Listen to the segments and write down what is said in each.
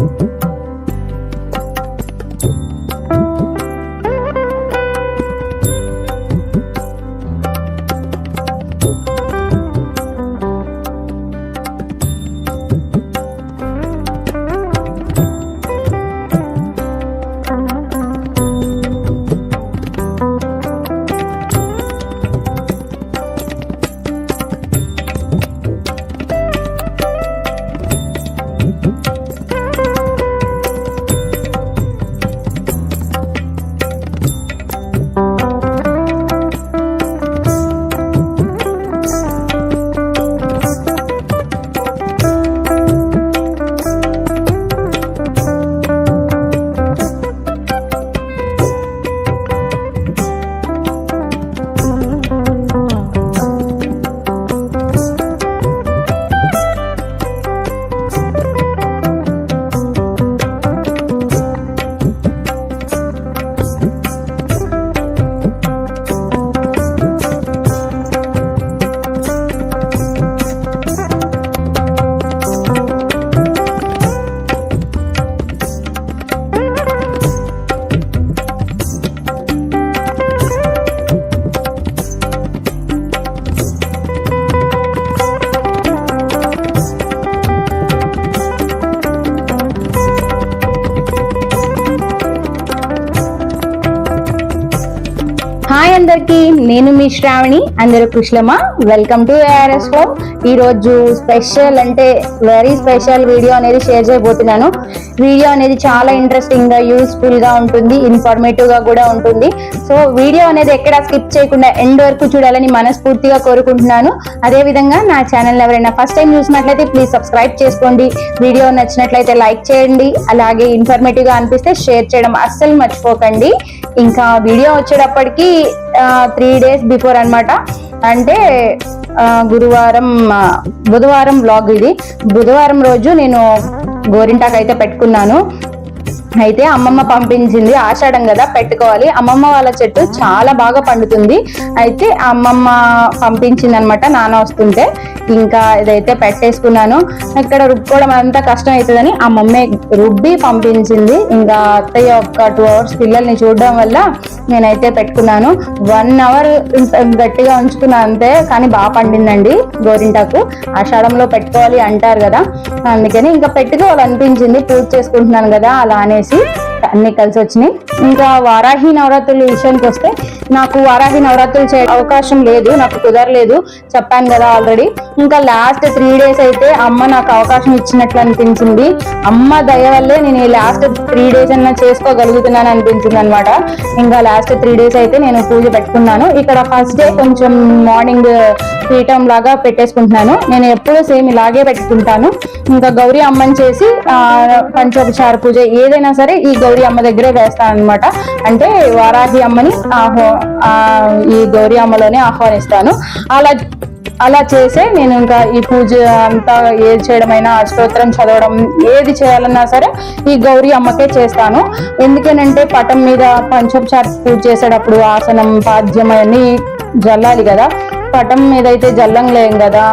Hi అందరికి, నేను మీ శ్రావణి. అందరూ కుశలమా? Welcome to ARS home. ఈ రోజు స్పెషల్ అంటే వెరీ స్పెషల్ వీడియో అనేది షేర్ చేయబోతున్నాను. వీడియో అనేది చాలా ఇంట్రెస్టింగ్ గా, యూస్ఫుల్ గా ఉంటుంది, ఇన్ఫర్మేటివ్ గా కూడా ఉంటుంది. సో వీడియో అనేది ఎక్కడ స్కిప్ చేయకుండా ఎండ్ వరకు చూడాలని మనస్ఫూర్తిగా కోరుకుంటున్నాను. అదే విధంగా నా ఛానల్ ఎవరైనా ఫస్ట్ టైం చూసినట్లయితే ప్లీజ్ సబ్స్క్రైబ్ చేసుకోండి. వీడియో నచ్చినట్లయితే లైక్ చేయండి. అలాగే ఇన్ఫర్మేటివ్ గా అనిపిస్తే షేర్ చేయడం అస్సలు మర్చిపోకండి. ఇంకా వీడియో వచ్చేటప్పటికి 3 days బిఫోర్ అన్నమాట. అంటే బుధవారం వ్లాగ్ ఇది. బుధవారం రోజు నేను గోరింటాకు అయితే పెట్టుకున్నాను. అయితే అమ్మమ్మ పంపించింది, ఆషాఢం కదా పెట్టుకోవాలి. అమ్మమ్మ వాళ్ళ చెట్టు చాలా బాగా పండుతుంది. అయితే అమ్మమ్మ పంపించింది అనమాట, నాన్న వస్తుంటే. ఇంకా ఇదైతే పెట్టేసుకున్నాను. ఇక్కడ రుబ్బుకోవడం అంతా కష్టం అవుతుందని అమ్మమ్మే రుబ్బి పంపించింది. ఇంకా అత్తయ్య ఒక 2 hours పిల్లల్ని చూడడం వల్ల నేనైతే పెట్టుకున్నాను. 1 hour గట్టిగా ఉంచుకున్నా అంతే, కానీ బాగా పండిందండి గోరింటాకు. ఆషాఢంలో పెట్టుకోవాలి అంటారు కదా, అందుకని ఇంకా పెట్టుకోవాలనిపించింది. పూజ చేసుకుంటున్నాను కదా అలా అనేసి అన్ని కలిసి వచ్చినాయి. ఇంకా వారాహి నవరాత్రుల విషయానికి వస్తే, నాకు వారాహి నవరాత్రులు చేయ అవకాశం లేదు, నాకు కుదరలేదు, చెప్పాను కదా ఆల్రెడీ. ఇంకా లాస్ట్ 3 days అయితే అమ్మ నాకు అవకాశం ఇచ్చినట్లు అనిపించింది. అమ్మ దయ వల్లే నేను ఈ లాస్ట్ 3 days అన్నా చేసుకోగలుగుతున్నాను అనిపించింది అనమాట. ఇంకా లాస్ట్ 3 days అయితే నేను పూజ పెట్టుకున్నాను. ఇక్కడ ఫస్ట్ డే కొంచెం మార్నింగ్ పీఠం లాగా పెట్టేసుకుంటున్నాను. నేను ఎప్పుడూ సేమ్ ఇలాగే పెట్టుకుంటాను. ఇంకా గౌరీ అమ్మని చేసి పంచోపచార పూజ ఏదైనా సరే ఈ గౌరీ అమ్మ దగ్గరే వేస్తాను అనమాట. అంటే వారాహి అమ్మని ఈ గౌరీ అమ్మలోనే ఆహ్వానిస్తాను. అలా చేసే నేను ఇంకా ఈ పూజ అంతా ఏది చేయడమైనా, స్తోత్రం చదవడం ఏది చేయాలన్నా సరే ఈ గౌరీ అమ్మకే చేస్తాను. ఎందుకనంటే పటం మీద పంచోపచార పూజ చేసేటప్పుడు ఆసనం, పాద్యం అవన్నీ జల్లాలి కదా. పటం మీద అయితే జల్లంలేం కదా,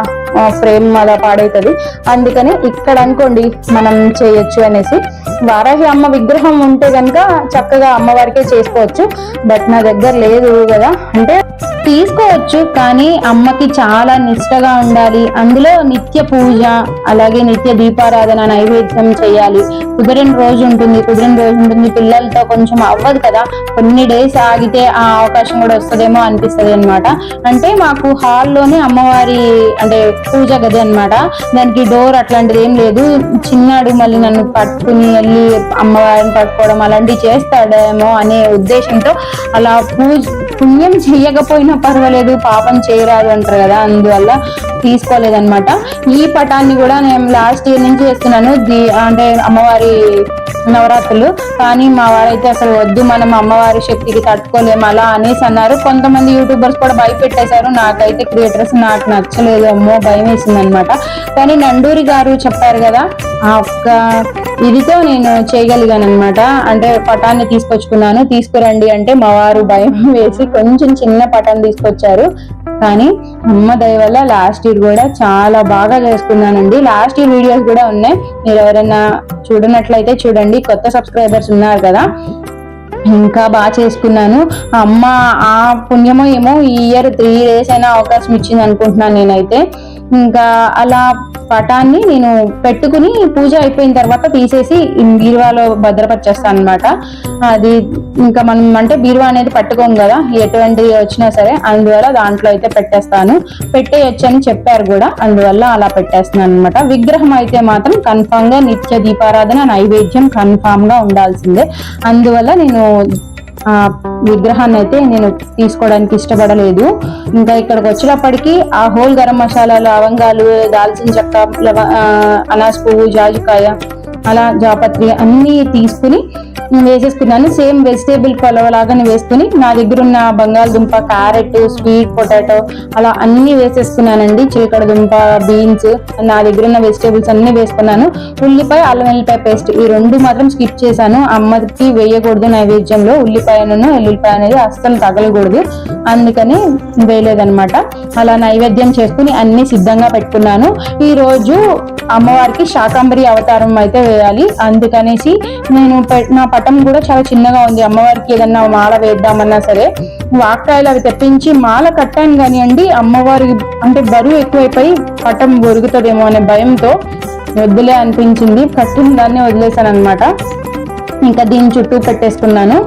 ఫ్రేమ్ అలా పాడవుతుంది. అందుకని ఇక్కడ అనుకోండి మనం చేయొచ్చు అనేసి. వారాహి అమ్మ విగ్రహం ఉంటే కనుక చక్కగా అమ్మవారికే చేసుకోవచ్చు. బట్ నా దగ్గర లేదు కదా, అంటే తీసుకోవచ్చు కానీ అమ్మకి చాలా నిష్టగా ఉండాలి. అందులో నిత్య పూజ, అలాగే నిత్య దీపారాధన, నైవేద్యం చేయాలి. కుదిరిన రోజు ఉంటుంది, పిల్లలతో కొంచెం అవ్వదు కదా. కొన్ని డేస్ ఆగితే ఆ అవకాశం కూడా వస్తుందేమో అనిపిస్తుంది అనమాట. అంటే మాకు హాల్లోనే అమ్మవారి అంటే పూజ గది అనమాట. దానికి డోర్ అట్లాంటిది ఏం లేదు. చిన్నాడు మళ్ళీ నన్ను పట్టుకుని వెళ్ళి అమ్మవారిని పట్టుకోవడం అలాంటివి చేస్తాడేమో అనే ఉద్దేశంతో అలా పుణ్యం చెయ్యకపోయినా పర్వాలేదు, పాపం చేయరాదు అంటారు కదా, అందువల్ల తీసుకోలేదన్నమాట. ఈ పటాన్ని కూడా నేను లాస్ట్ ఇయర్ నుంచి చేస్తున్నాను, అంటే అమ్మవారి నవరాత్రులు. కానీ మా వారైతే అసలు వద్దు, మనం అమ్మవారి శక్తికి తట్టుకోలేము అలా అనేసి అన్నారు. కొంతమంది యూట్యూబర్స్ కూడా భయపెట్టేశారు. నాకైతే క్రియేటర్స్ నాకు నచ్చలేదు, అమ్మో భయం వేసింది అనమాట. కానీ నండూరి గారు చెప్పారు కదా, ఆ ఒక్క ఇదితో నేను చేయగలిగాను అనమాట. అంటే పటాన్ని తీసుకొచ్చుకున్నాను. తీసుకురండి అంటే మా వారు భయం వేసి కొంచెం చిన్న పటాన్ని తీసుకొచ్చారు. కానీ అమ్మ దయ వల్ల లాస్ట్ ఇయర్ కూడా చాలా బాగా చేసుకున్నానండి. లాస్ట్ ఇయర్ వీడియోస్ కూడా ఉన్నాయి, మీరు ఎవరైనా చూడనట్లయితే చూడండి. కొత్త సబ్స్క్రైబర్స్ ఉన్నారు కదా, ఇంకా బాగా చేసుకున్నాను. అమ్మ ఆ పుణ్యమో ఏమో ఈ ఇయర్ 3 days అయినా అవకాశం ఇచ్చింది అనుకుంటున్నాను నేనైతే. ఇంకా అలా పటాన్ని నేను పెట్టుకుని పూజ అయిపోయిన తర్వాత తీసేసి బీరువాలో భద్రపరిచేస్తాను అనమాట. అది ఇంకా మనం అంటే బీరువా అనేది పట్టుకోం కదా, ఎటువంటి వచ్చినా సరే, అందువల్ల దాంట్లో అయితే పెట్టేస్తాను. పెట్టేయచ్చు అని చెప్పారు కూడా, అందువల్ల అలా పెట్టేస్తున్నాను అనమాట. విగ్రహం అయితే మాత్రం కన్ఫామ్ గా నిత్య దీపారాధన నైవేద్యం కన్ఫామ్ గా ఉండాల్సిందే. అందువల్ల నేను విగ్రహాన్ని అయితే నేను తీసుకోవడానికి ఇష్టపడలేదు. ఇంకా ఇక్కడికి వచ్చినప్పటికీ ఆ హోల్ గరం మసాలా, లవంగాలు, దాల్చిన చెక్క, అనాస పువ్వు, జాజికాయ, అలా జాపత్రి అన్ని తీసుకుని వేసేసుకున్నాను. సేమ్ వెజిటేబుల్ పలావ్ లాగానే వేసుకుని నా దగ్గర ఉన్న బంగాళదుంప, క్యారెట్, స్వీట్ పొటాటో అలా అన్ని వేసేసుకున్నానండి. చిలకడ దుంప, బీన్స్, నా దగ్గర ఉన్న వెజిటేబుల్స్ అన్ని వేసుకున్నాను. ఉల్లిపాయ, అల్లం వెల్లిపాయ పేస్ట్ ఈ 2 మాత్రం స్కిప్ చేశాను. అమ్మకి వేయకూడదు నైవేద్యంలో, ఉల్లిపాయను ఎల్లుల్లిపాయ అనేది అస్సలు తగలకూడదు, అందుకని వేయలేదనమాట. అలా నైవేద్యం చేసుకుని అన్ని సిద్ధంగా పెట్టుకున్నాను. ఈ రోజు అమ్మవారికి శాకాంబరి అవతారం అయితే వేయాలి, అందుకనేసి నేను నా పటం కూడా చాలా చిన్నగా ఉంది. అమ్మవారికి ఏదన్నా మాల వేద్దామన్నా సరే వాక్కాయలు అవి తెప్పించి మాల కట్టాను కానివ్వండి, అమ్మవారి అంటే బరువు ఎక్కువైపోయి పటం ఒరుగుతుందేమో అనే భయంతో వద్దులే అనిపించింది, కట్టిన దాన్ని వదిలేసాను అనమాట. ఇంకా దీని చుట్టూ పెట్టేసుకున్నాను.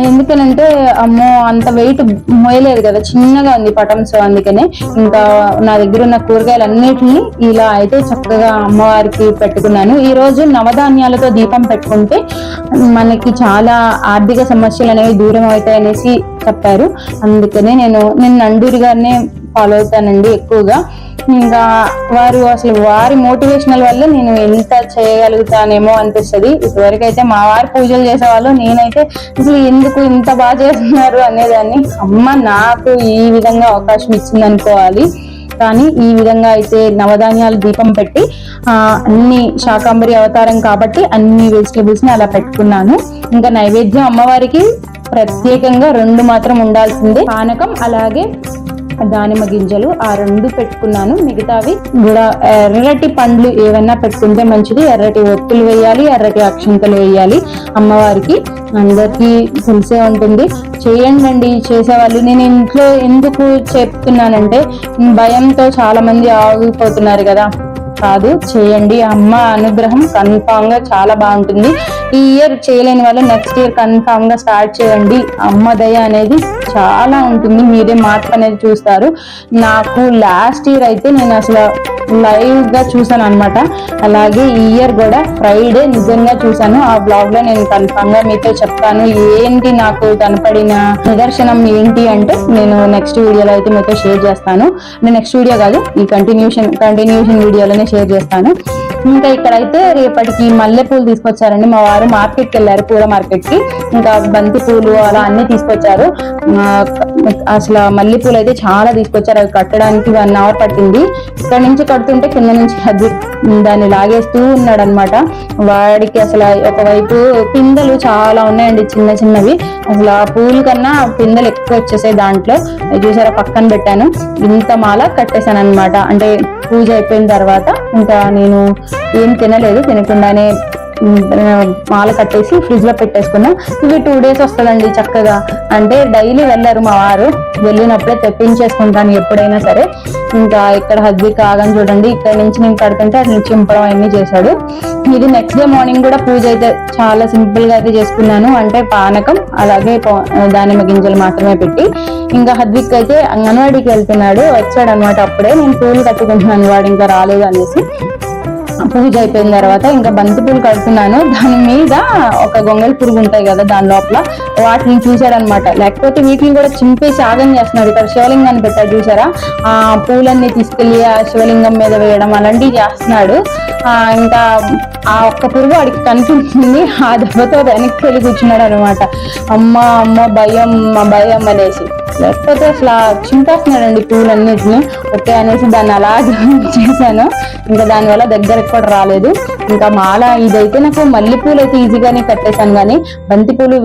ఎందుకనంటే అమ్మో అంత వెయిట్ మోయలేదు కదా, చిన్నగా ఉంది పటం, సో అందుకనే ఇంకా నా దగ్గర ఉన్న కూరగాయలు అన్నిటిని ఇలా అయితే చక్కగా అమ్మవారికి పెట్టుకున్నాను. ఈ రోజు నవధాన్యాలతో దీపం పెట్టుకుంటే మనకి చాలా ఆర్థిక సమస్యలు అనేవి దూరం అవుతాయి అనేసి చెప్పారు. అందుకనే నేను నండూరి గారినే ఫాలో అవుతానండి ఎక్కువగా. ఇంకా వారి మోటివేషనల్ వల్ల నేను ఎంత చేయగలుగుతానేమో అనిపిస్తుంది. ఇదివరకు అయితే మా వారు పూజలు చేసేవాళ్ళు, నేనైతే అసలు ఎందుకు ఇంత బాగా చేస్తున్నారు అనేదాన్ని. అమ్మ నాకు ఈ విధంగా అవకాశం ఇచ్చింది అనుకోవాలి. కానీ ఈ విధంగా అయితే నవధాన్యాలు దీపం పెట్టి అన్ని శాకాంబరి అవతారం కాబట్టి అన్ని వెజిటేబుల్స్ ని అలా పెట్టుకున్నాను. ఇంకా నైవేద్యం అమ్మవారికి ప్రత్యేకంగా 2 మాత్రం ఉండాల్సిందే, పానకం అలాగే దానిమ్మ గింజలు, ఆ 2 పెట్టుకున్నాను. మిగతావి కూడా ఎర్రటి పండ్లు ఏవన్నా పెట్టుకుంటే మంచిది. ఎర్రటి ఒత్తులు వేయాలి, ఎర్రటి అక్షింతలు వేయాలి అమ్మవారికి. అందరికీ తెలిసే ఉంటుంది, చేయండి చేసేవాళ్ళు. నేను ఇంట్లో ఎందుకు చెప్తున్నానంటే భయంతో చాలా మంది ఆగిపోతున్నారు కదా, కాదు చేయండి. అమ్మ అనుగ్రహం కన్ఫామ్ గా చాలా బాగుంటుంది. ఈ ఇయర్ చేయలేని వాళ్ళు నెక్స్ట్ ఇయర్ కన్ఫామ్ గా స్టార్ట్ చేయండి. అమ్మ దయ అనేది చాలా ఉంటుంది, మీరే మార్పు అనేది చూస్తారు. నాకు లాస్ట్ ఇయర్ అయితే నేను అసలు లైవ్ గా చూసాను అనమాట. అలాగే ఈ ఇయర్ కూడా ఫ్రైడే నిజంగా చూసాను. ఆ బ్లాగ్ లో నేను కన్ఫామ్ గా మీతో చెప్తాను ఏంటి నాకు కనపడిన నిదర్శనం ఏంటి అంటే నేను నెక్స్ట్ వీడియోలో అయితే మీతో షేర్ చేస్తాను. నెక్స్ట్ వీడియో కాదు, ఈ కంటిన్యూషన్ వీడియోలోనే షేర్ చేస్తాను. ఇంకా ఇక్కడైతే రేపటికి మల్లెపూలు తీసుకొచ్చారండి. మా వారు మార్కెట్కి వెళ్ళారు, పూల మార్కెట్ కి. ఇంకా బంతి పూలు అలా అన్ని తీసుకొచ్చారు. అసలు మల్లెపూలు అయితే చాలా తీసుకొచ్చారు. అవి కట్టడానికి 1 hour పట్టింది. ఇక్కడ నుంచి కడుతుంటే కింద నుంచి అది దాన్ని లాగేస్తూ ఉన్నాడు అనమాట. వాడికి అసలు ఒకవైపు పిందెలు చాలా ఉన్నాయండి, చిన్న చిన్నవి. అసలు ఆ పూల కన్నా పిందెలు ఎక్కువ వచ్చేసాయి దాంట్లో. చూసారా, పక్కన పెట్టాను. ఇంత మాల కట్టేశాను అనమాట. అంటే పూజ అయిపోయిన తర్వాత ఇంకా నేను ఏం తినకుండానే మాల కట్టేసి ఫ్రిడ్జ్ లో పెట్టేసుకున్నా. ఇవి 2 days వస్తుందండి చక్కగా. అంటే డైలీ వెళ్ళారు మా వారు, వెళ్ళినప్పుడే తెప్పించేసుకుంటాను ఎప్పుడైనా సరే. ఇంకా ఇక్కడ హస్బెండ్ కాగని చూడండి, ఇక్కడ నుంచి నేను కడుతుంటే అటు నుంచి చింపడం అన్ని చేశాడు. ఇది నెక్స్ట్ డే మార్నింగ్ కూడా పూజ అయితే చాలా సింపుల్ గా అయితే చేసుకున్నాను. అంటే పానకం అలాగే దానిమ్మ గింజలు మాత్రమే పెట్టి. ఇంకా హద్విక్ అయితే అంగన్వాడీకి వెళ్తున్నాడు, వచ్చాడు అనమాట. అప్పుడే నేను పూలు కట్టుకుంటున్నాను, వాడు ఇంకా రాలేదు అనేసి. పూజ అయిపోయిన తర్వాత ఇంకా బంతి పూలు కడుతున్నాను. దాని మీద ఒక గొంగళి పురుగు ఉంటాయి కదా దాని లోపల, వాటిని చూసాడనమాట. లేకపోతే వీటిని కూడా చింపేసి ఆగం చేస్తున్నాడు. ఇక్కడ శివలింగాన్ని పెట్టాడు చూసారా, ఆ పూలన్నీ తీసుకెళ్లి ఆ శివలింగం మీద వేయడం అలాంటివి చేస్తున్నాడు. ఇంకా ఆ ఒక్క పురుగు వాడికి కనిపించింది, ఆ దెబ్బతో వెనక్కి వెళ్ళి కూర్చున్నాడు అనమాట. అమ్మ భయం అనేసి. లేకపోతే అసలు చింపేస్తున్నాడండి పూలన్నిటిని. ఓకే అనేసి దాన్ని అలా చేశాను. ఇంకా దానివల్ల దగ్గరకు కూడా రాలేదు. ఇంకా మాల ఇదైతే నాకు మల్లెపూలు అయితే ఈజీగానే కట్టేశాను, కానీ బంతిపూలు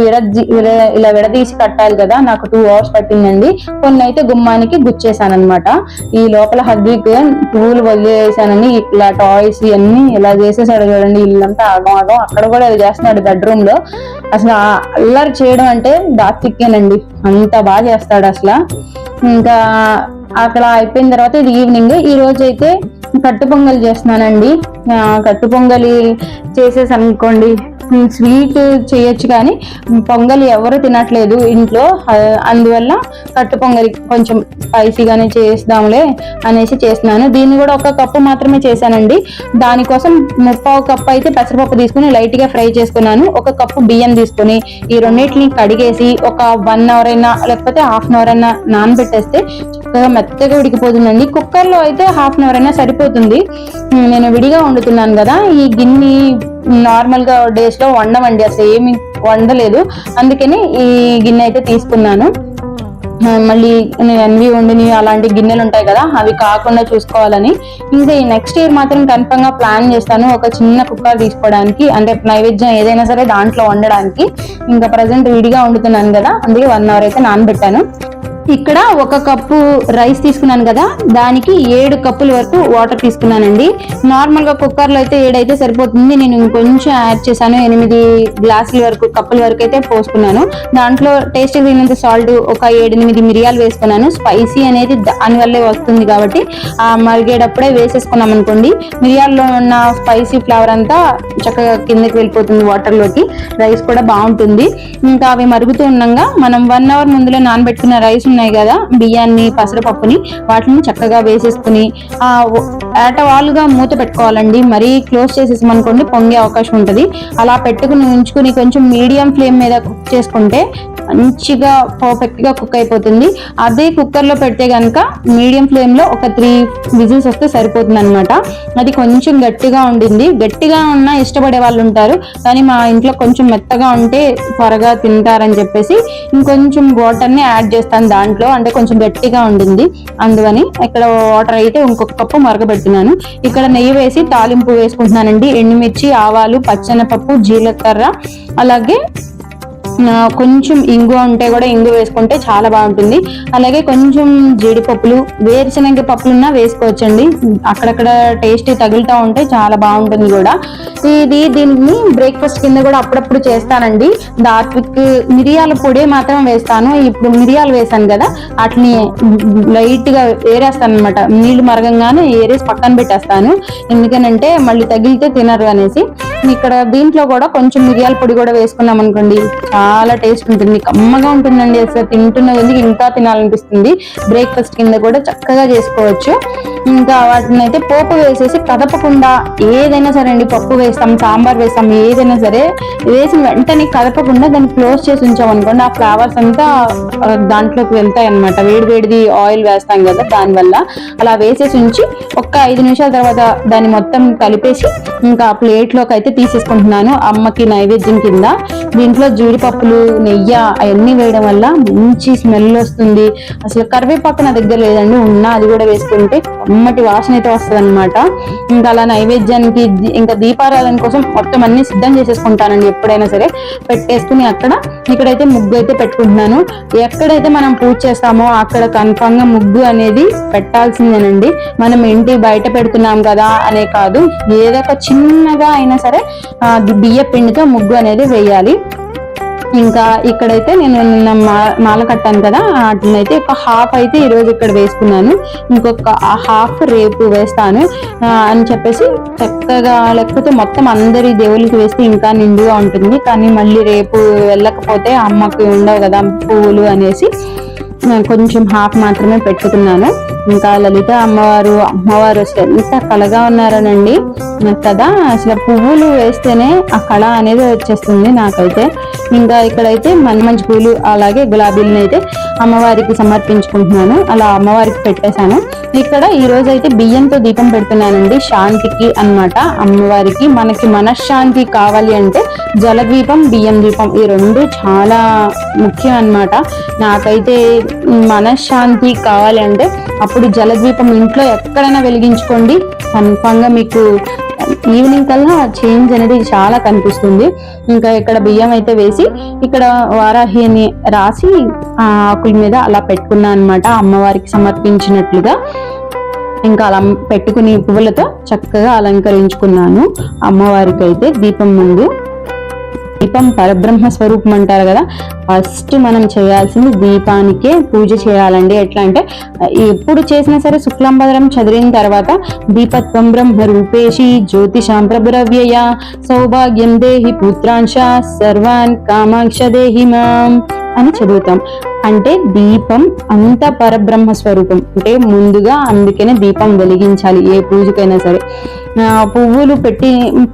ఇలా విడదీసి కట్టాలి కదా, నాకు 2 hours పట్టిందండి. కొన్ని అయితే గుమ్మానికి గుచ్చేసాను అనమాట. ఈ లోపల హగ్గికి పువ్వులు వదిలేసానని ఇలా టాయ్స్ ఇవన్నీ ఇలా చేసేసాడు చూడండి. ఇల్లంతా ఆగం ఆగం. అక్కడ కూడా ఇది చేస్తున్నాడు బెడ్రూమ్ లో. అసలు అల్లరి చేయడం అంటే దాత్తిక్కేనండి, అంత బాగా చేస్తాడు అసలు. ఇంకా అక్కడ అయిపోయిన తర్వాత ఇది ఈవినింగ్. ఈ రోజు అయితే కట్టు పొంగలి చేస్తున్నానండి. కట్టు పొంగలి చేసేసి అనుకోండి, స్వీట్ చేయొచ్చు కానీ పొంగలి ఎవరు తినట్లేదు ఇంట్లో, అందువల్ల కట్టు పొంగలి కొంచెం స్పైసీగానే చేద్దాంలే అనేసి చేస్తున్నాను. దీన్ని కూడా 1 కప్పు మాత్రమే చేశానండి. దానికోసం 3/4 కప్పు అయితే పెసరపప్పు తీసుకుని లైట్ గా ఫ్రై చేసుకున్నాను. 1 కప్పు బియ్యం తీసుకుని ఈ రెండింటిని కడిగేసి ఒక 1 hour అయినా లేకపోతే 1/2 hour అయినా నానబెట్టేస్తే చక్కగా మెత్తగా ఉడికిపోతుందండి. కుక్కర్ లో అయితే 1/2 hour అయినా సరిపోతుంది. నేను విడిగా వండుతున్నాను కదా, ఈ గిన్నె నార్మల్ గా డేస్ లో వండమండి, అసలు ఏమి వండలేదు. అందుకని ఈ గిన్నె అయితే తీసుకున్నాను. మళ్ళీ ఎన్వి వండిని అలాంటి గిన్నెలు ఉంటాయి కదా, అవి కాకుండా చూసుకోవాలని. ఇంకా ఈ నెక్స్ట్ ఇయర్ మాత్రం కన్ఫర్మ్ గా ప్లాన్ చేస్తాను ఒక చిన్న కుక్కర్ తీసుకోవడానికి, అంటే నైవేద్యం ఏదైనా సరే దాంట్లో వండడానికి. ఇంకా ప్రజెంట్ విడిగా వండుతున్నాను కదా, అందుకే 1 hour అయితే నానబెట్టాను. ఇక్కడ 1 కప్పు రైస్ తీసుకున్నాను కదా, దానికి 7 కప్పుల వరకు వాటర్ తీసుకున్నానండి. నార్మల్ గా కుక్కర్ లో అయితే 7 అయితే సరిపోతుంది. నేను ఇంకొంచెం యాడ్ చేశాను, 8 గ్లాసుల వరకు కప్పుల వరకు అయితే పోసుకున్నాను. దాంట్లో టేస్ట్ తగినంత సాల్ట్, ఒక 7-8 మిరియాలు వేసుకున్నాను. స్పైసీ అనేది దానివల్లే వస్తుంది కాబట్టి ఆ మరిగేటప్పుడే వేసేసుకున్నాం అనుకోండి, మిరియాల్లో ఉన్న స్పైసీ ఫ్లేవర్ అంతా చక్కగా కిందకి వెళ్ళిపోతుంది వాటర్ లోకి. రైస్ కూడా బాగుంటుంది. ఇంకా అవి మరుగుతూ ఉండగా మనం 1 hour ముందులో నానబెట్టుకున్న రైస్ ఉన్నాయి కదా, బియ్యాన్ని పెసరపప్పుని వాటిని చక్కగా వేసేసుకుని ఏటవాలుగా మూత పెట్టుకోవాలండి. మరీ క్లోజ్ చేసేసామనుకోండి పొంగే అవకాశం ఉంటుంది. అలా పెట్టుకుని ఉంచుకుని కొంచెం మీడియం ఫ్లేమ్ మీద కుక్ చేసుకుంటే మంచిగా పర్ఫెక్ట్ గా కుక్ అయిపోతుంది. అదే కుక్కర్ లో పెడితే కనుక మీడియం ఫ్లేమ్ లో ఒక 3 విజిల్స్ వస్తే సరిపోతుంది అనమాట. అది కొంచెం గట్టిగా ఉండింది. గట్టిగా ఉన్నా ఇష్టపడే వాళ్ళు ఉంటారు, కానీ మా ఇంట్లో కొంచెం మెత్తగా ఉంటే త్వరగా తింటారని చెప్పేసి ఇంకొంచెం వాటర్ ని యాడ్ చేస్తాను దాంట్లో, అంటే కొంచెం గట్టిగా ఉండింది అందువని. ఇక్కడ వాటర్ అయితే ఇంకొక కప్పు మరగబెడుతున్నాను. ఇక్కడ నెయ్యి వేసి తాలింపు వేసుకుంటున్నానండి. ఎండుమిర్చి, ఆవాలు, పచ్చెనపప్పు, జీలకర్ర, అలాగే కొంచెం ఇంగు ఉంటే కూడా ఇంగు వేసుకుంటే చాలా బాగుంటుంది. అలాగే కొంచెం జీడిపప్పులు, వేరుశనగ పప్పులున్నా వేసుకోవచ్చండి, అక్కడక్కడ టేస్ట్ తగులుతూ ఉంటే చాలా బాగుంటుంది కూడా. దీన్ని బ్రేక్ఫాస్ట్ కింద కూడా అప్పుడప్పుడు చేస్తానండి. దాట్విక్ మిరియాల పొడి మాత్రం వేస్తాను. ఇప్పుడు మిరియాలు వేసాను కదా, వాటిని లైట్ గా ఏరేస్తాను అనమాట. నీళ్లు మరగంగానే ఏరేసి పక్కన పెట్టేస్తాను, ఎందుకనంటే మళ్ళీ తగిలితే తినరు అనేసి. ఇక్కడ దీంట్లో కూడా కొంచెం మిరియాల పొడి కూడా వేసుకున్నాం అనుకోండి, చాలా టేస్ట్ ఉంటుంది, కమ్మగా ఉంటుందండి. అసలు తింటున్న కొద్దిగా ఇంకా తినాలనిపిస్తుంది. బ్రేక్ఫాస్ట్ కింద కూడా చక్కగా చేసుకోవచ్చు. ఇంకా వాటిని అయితే పోపు వేసేసి కదపకుండా, ఏదైనా సరే అండి, పప్పు వేస్తాం, సాంబార్ వేస్తాం, ఏదైనా సరే వేసిన వెంటనే కదపకుండా దాన్ని క్లోజ్ చేసి ఉంచాం అనుకోండి, ఆ ఫ్లేవర్స్ అంతా దాంట్లోకి వెళ్తాయి అనమాట. వేడిది ఆయిల్ వేస్తాం కదా, దానివల్ల అలా వేసేసి ఉంచి ఒక్క 5 నిమిషాల తర్వాత దాన్ని మొత్తం కలిపేసి ఇంకా ప్లేట్ లోకి అయితే తీసేసుకుంటున్నాను అమ్మకి నైవేద్యం కింద. దీంట్లో జీడిపప్పులు, నెయ్యి అవన్నీ వేయడం వల్ల మంచి స్మెల్ వస్తుంది. అసలు కరివేపాకు నా దగ్గర లేదండి, ఉన్నా అది కూడా వేసుకుంటే అమ్మటి వాసన అయితే వస్తుంది అనమాట. ఇంకా అలా నైవేద్యానికి ఇంకా దీపారాధన కోసం మొత్తం అన్ని సిద్ధం చేసేసుకుంటానండి. ఎప్పుడైనా సరే పెట్టేసుకుని ఇక్కడైతే ముగ్గు అయితే పెట్టుకుంటున్నాను. ఎక్కడైతే మనం పూజ చేస్తామో అక్కడ కన్ఫామ్ గా ముగ్గు అనేది పెట్టాల్సిందేనండి. మనం ఇంటి బయట పెడుతున్నాం కదా అనే కాదు, ఏదో ఒక చిన్నగా అయినా సరే బియ్య పిండితో ముగ్గు అనేది వేయాలి. ఇంకా ఇక్కడైతే నేను నిన్న మాల కట్టాను కదా, వాటిని అయితే ఒక హాఫ్ అయితే ఈరోజు ఇక్కడ వేసుకున్నాను, ఇంకొక హాఫ్ రేపు వేస్తాను అని చెప్పేసి చక్కగా. లేకపోతే మొత్తం అందరి దేవుళ్ళకి వేస్తే ఇంకా నిండుగా ఉంటుంది, కానీ మళ్ళీ రేపు వెళ్ళకపోతే అమ్మకి ఉండవు కదా పువ్వులు అనేసి కొంచెం హాఫ్ మాత్రమే పెట్టుకున్నాను. ఇంకా లలిత అమ్మవారు అసలు ఎంత కళగా ఉన్నారనండి కదా, అసలు పువ్వులు వేస్తేనే ఆ కళ అనేది వచ్చేస్తుంది నాకైతే. ఇంకా ఇక్కడైతే మంచి పూలు అలాగే గులాబీలను అయితే అమ్మవారికి సమర్పించుకుంటున్నాను. అలా అమ్మవారికి పెట్టేశాను. ఇక్కడ ఈ రోజు అయితే బియ్యంతో దీపం పెడుతున్నానండి, శాంతికి అన్నమాట. అమ్మవారికి మనకి మనశ్శాంతి కావాలి అంటే జలదీపం, బియ్యం దీపం ఈ రెండు చాలా ముఖ్యం అన్నమాట. నాకైతే మనశ్శాంతి కావాలి అంటే అప్పుడు జలదీపం ఇంట్లో ఎక్కడైనా వెలిగించుకోండి, కన్ఫామ్గా మీకు ఈవినింగ్ కల్లా చేంజ్ అనేది చాలా కనిపిస్తుంది. ఇంకా ఇక్కడ బియ్యం అయితే వేసి ఇక్కడ వారాహి అని రాసి ఆ ఆకుల మీద అలా పెట్టుకున్నా అన్నమాట, అమ్మవారికి సమర్పించినట్లుగా. ఇంకా అలా పెట్టుకుని పువ్వులతో చక్కగా అలంకరించుకున్నాను. అమ్మవారికి అయితే దీపం ముందు, దీపం పరబ్రహ్మ స్వరూపం అంటారు కదా, ఫస్ట్ మనం చేయాల్సింది దీపానికే పూజ చేయాలండి. ఎట్లా అంటే ఎప్పుడు చేసినా సరే శుక్లాంబరం చదివిన తర్వాత దీపత్వం బ్రహ్మ రూపేషి జ్యోతిషాం ప్రభరవ్యయ సౌభాగ్యం దేహి పుత్రాంశ సర్వాన్ కామాక్ష దేహి మాం అని చదువుతాం. అంటే దీపం అంత పరబ్రహ్మ స్వరూపం, అంటే ముందుగా అందుకనే దీపం వెలిగించాలి ఏ పూజకైనా సరే. పువ్వులు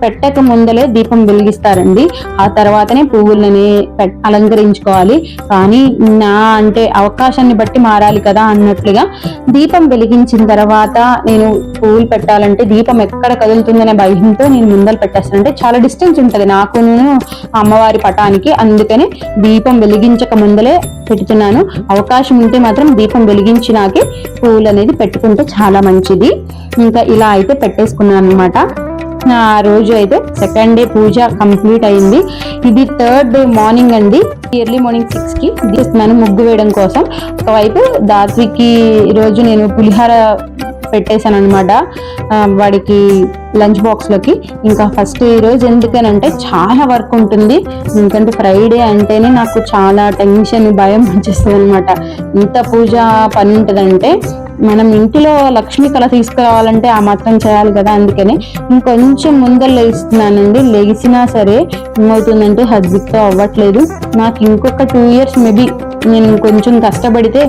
పెట్టక ముందలే దీపం వెలిగిస్తారండి, ఆ తర్వాతనే పువ్వులని అలంకరించుకోవాలి. కానీ నా అంటే అవకాశాన్ని బట్టి మారాలి కదా అన్నట్లుగా దీపం వెలిగించిన తర్వాత నేను పువ్వులు పెట్టాలంటే దీపం ఎక్కడ కదులుతుందనే భయంతో నేను ముందలు పెట్టేస్తాను. అంటే చాలా డిస్టెన్స్ ఉంటుంది నాకును అమ్మవారి పటానికి, అందుకని దీపం వెలిగించక ముందలే పెట్టుతున్నాను. అవకాశం ఉంటే మాత్రం దీపం వెలిగించినాకే పువ్వులు అనేది పెట్టుకుంటే చాలా మంచిది. ఇంకా ఇలా అయితే పెట్టేసుకున్నాను అనమాట. ఆ రోజు అయితే సెకండ్ డే పూజ కంప్లీట్ అయింది. ఇది థర్డ్ డే మార్నింగ్ అండి, ఎర్లీ మార్నింగ్ 6కి తీస్తున్నాను ముగ్గు వేయడం కోసం. ఒకవైపు దాత్రికి ఈరోజు నేను పులిహార పెట్టేశాను అనమాట వాడికి లంచ్ బాక్స్ లోకి. ఇంకా ఫస్ట్ ఈ రోజు ఎందుకనంటే చాలా వర్క్ ఉంటుంది, ఎందుకంటే ఫ్రైడే అంటేనే నాకు చాలా టెన్షన్ భయం వచ్చేస్తుంది అనమాట. ఇంత పూజ పని ఉంటుందంటే మనం ఇంటిలో లక్ష్మీ కళ తీసుకురావాలంటే ఆ మాత్రం చేయాలి కదా, అందుకని ఇంకొంచెం ముందర లేస్తున్నానండి. లేచినా సరే ఏమవుతుందంటే హస్బెండ్తో అవ్వట్లేదు. నాకు ఇంకొక 2 years మేబీ నేను కొంచెం కష్టపడితే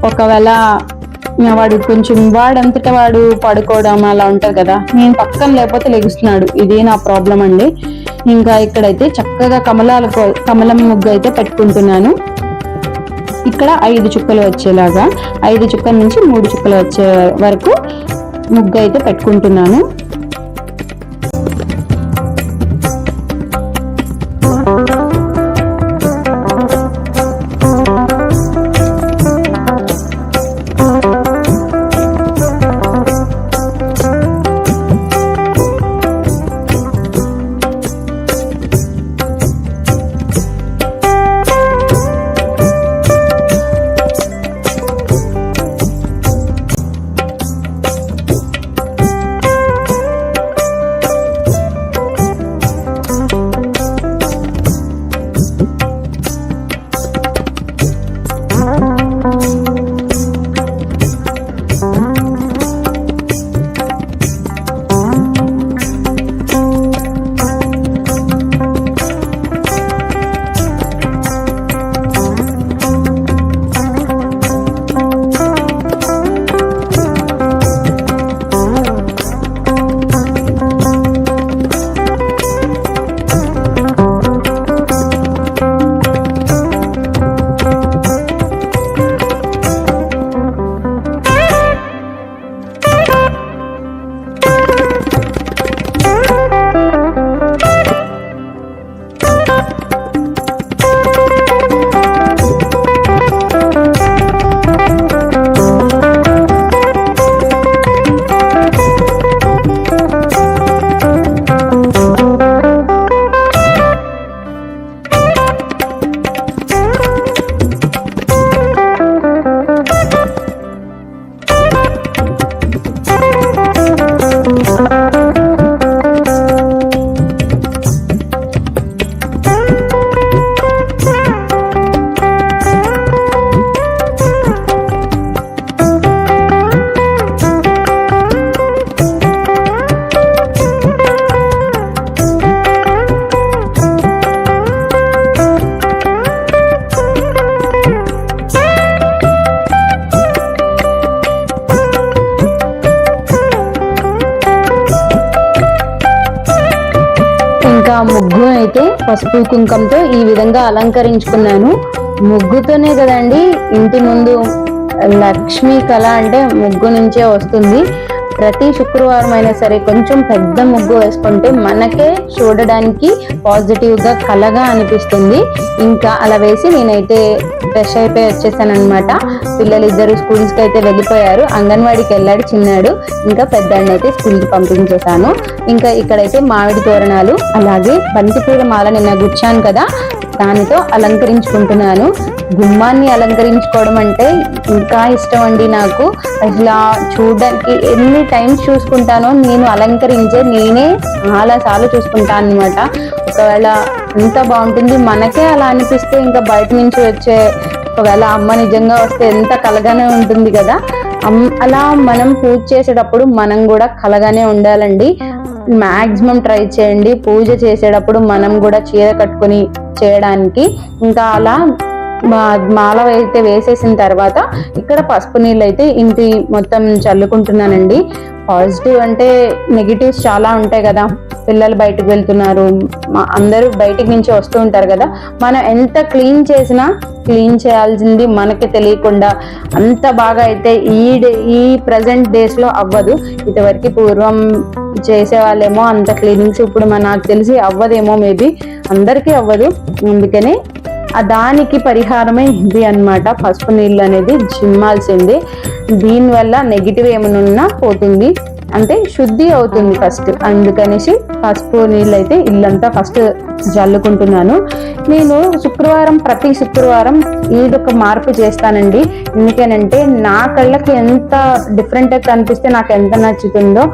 ఒకవేళ వాడు కొంచెం వాడంతటా వాడు పడుకోవడం అలా ఉంటుంది కదా, నేను పక్కన లేకపోతే లెగుస్తున్నాడు, ఇదే నా ప్రాబ్లం అండి. ఇంకా ఇక్కడైతే చక్కగా కమలం ముగ్గు అయితే పెట్టుకుంటున్నాను. ఇక్కడ 5 చుక్కలు వచ్చేలాగా 5 చుక్కల నుంచి 3 చుక్కలు వచ్చే వరకు ముగ్గు అయితే పెట్టుకుంటున్నాను. ముగ్గు అయితే పసుపు కుంకంతో ఈ విధంగా అలంకరించుకున్నాను. ముగ్గుతోనే కదండి ఇంటి ముందు లక్ష్మీ కళ అంటే ముగ్గు నుంచే వస్తుంది. ప్రతి శుక్రవారం అయినా సరే కొంచెం పెద్ద ముగ్గు వేసుకుంటే మనకే చూడడానికి పాజిటివ్ గా కలగా అనిపిస్తుంది. ఇంకా అలా వేసి నేనైతే ఫ్రెష్ అయిపోయి వచ్చేసాను అనమాట. పిల్లలు ఇద్దరు స్కూల్స్ కి అయితే వెళ్ళిపోయారు. అంగన్వాడికి వెళ్ళాడు చిన్నాడు, ఇంకా పెద్దాడిని అయితే స్కూల్ కి పంపించేశాను. ఇంకా ఇక్కడైతే మామిడి తోరణాలు అలాగే బంతిపూల మాల నిన్న గుచ్చాను కదా, దానితో అలంకరించుకుంటున్నాను. గుమ్మాన్ని అలంకరించుకోవడం అంటే ఇంకా ఇష్టం అండి నాకు. అసలు చూడడానికి ఎన్ని టైమ్స్ చూసుకుంటానో, నేను అలంకరించే నేనే చాలా సార్లు చూసుకుంటాను అనమాట. ఒకవేళ ఎంత బాగుంటుంది, మనకే అలా అనిపిస్తే ఇంకా బయట నుంచి వచ్చే ఒకవేళ అమ్మ నిజంగా వస్తే ఎంత కలగానే ఉంటుంది కదా. అలా మనం పూజ చేసేటప్పుడు మనం కూడా కలగానే ఉండాలండి. మాక్సిమం ట్రై చేయండి పూజ చేసేటప్పుడు మనం కూడా చీర కట్టుకొని చేయడానికి. ఇంకా అలా మాల అయితే వేసేసిన తర్వాత ఇక్కడ పసుపు నీళ్ళు అయితే ఇంటి మొత్తం చల్లుకుంటున్నానండి. పాజిటివ్ అంటే నెగిటివ్స్ చాలా ఉంటాయి కదా. పిల్లలు బయటకు వెళ్తున్నారు, అందరూ బయటికి నుంచి వస్తూ ఉంటారు కదా. మనం ఎంత క్లీన్ చేసినా క్లీన్ చేయాల్సింది మనకి తెలియకుండా అంత బాగా అయితే ఈ ప్రజెంట్ డేస్ లో అవ్వదు. ఇటువరకు పూర్వం చేసేవాళ్ళేమో అంత క్లీనింగ్స్, ఇప్పుడు నాకు తెలిసి అవ్వదేమో, మేబీ అందరికీ అవ్వదు. అందుకనే దానికి పరిహారమే ఇది అన్నమాట. పసుపు నీళ్ళు అనేది చిమ్మాల్సిందే. దీనివల్ల నెగిటివ్ ఏమైనా పోతుంది, అంటే శుద్ధి అవుతుంది ఫస్ట్. అందుకనేసి పసుపు నీళ్ళు అయితే ఇల్లంతా ఫస్ట్ జల్లుకుంటున్నాను. నేను ప్రతి శుక్రవారం ఏదొక మార్పు చేస్తానండి. ఎందుకనంటే నా కళ్ళకి ఎంత డిఫరెంట్ గా కనిపిస్తే నాకు ఎంత నచ్చుతుందో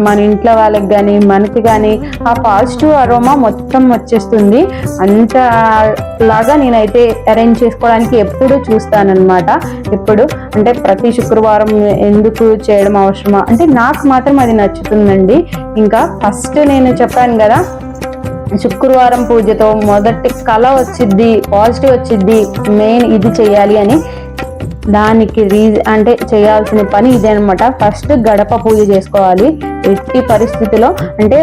మన ఇంట్లో వాళ్ళకి కానీ మనకి కానీ ఆ పాజిటివ్ అరోమా మొత్తం వచ్చేస్తుంది. అంతలాగా నేనైతే అరేంజ్ చేసుకోవడానికి ఎప్పుడు చూస్తానన్నమాట. ఎప్పుడు అంటే ప్రతి శుక్రవారం ఎందుకు చేయడం అవసరమా అంటే నాకు మాత్రం అది నచ్చుతుందండి. ఇంకా ఫస్ట్ నేను చెప్పాను కదా, శుక్రవారం పూజతో మొదటి కళ వచ్చిద్ది, పాజిటివ్ వచ్చిద్ది, మెయిన్ ఇది చెయ్యాలి అని. దానికి అంటే చేయాల్సిన పని ఇదే అనమాట. ఫస్ట్ గడప పూజ చేసుకోవాలి ఎట్టి పరిస్థితిలో. అంటే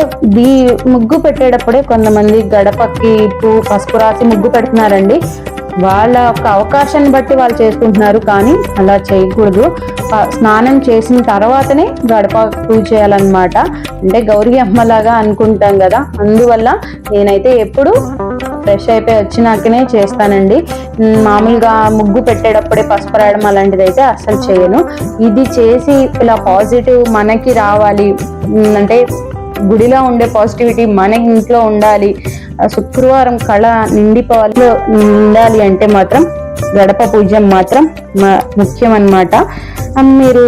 ముగ్గు పెట్టేటప్పుడే కొంతమంది గడపకి పసుపు రాసి ముగ్గు పెడుతున్నారండి. వాళ్ళ ఒక అవకాశాన్ని బట్టి వాళ్ళు చేసుకుంటున్నారు, కానీ అలా చేయకూడదు. స్నానం చేసిన తర్వాతనే గడప పూజ చేయాలన్నమాట. అంటే గౌరీ అమ్మలాగా అనుకుంటాం కదా, అందువల్ల నేనైతే ఎప్పుడు ఫ్రెష్ అయిపోయి వచ్చినాకనే చేస్తానండి. మామూలుగా ముగ్గు పెట్టేటప్పుడే పసుపు రాయడం అలాంటిది అయితే అస్సలు చేయను. ఇది చేసి ఇలా పాజిటివ్ మనకి రావాలి అంటే గుడిలో ఉండే పాజిటివిటీ మన ఇంట్లో ఉండాలి, శుక్రవారం కళ నిండాలి అంటే మాత్రం గడప పూజ మాత్రం ముఖ్యం అన్నమాట. మీరు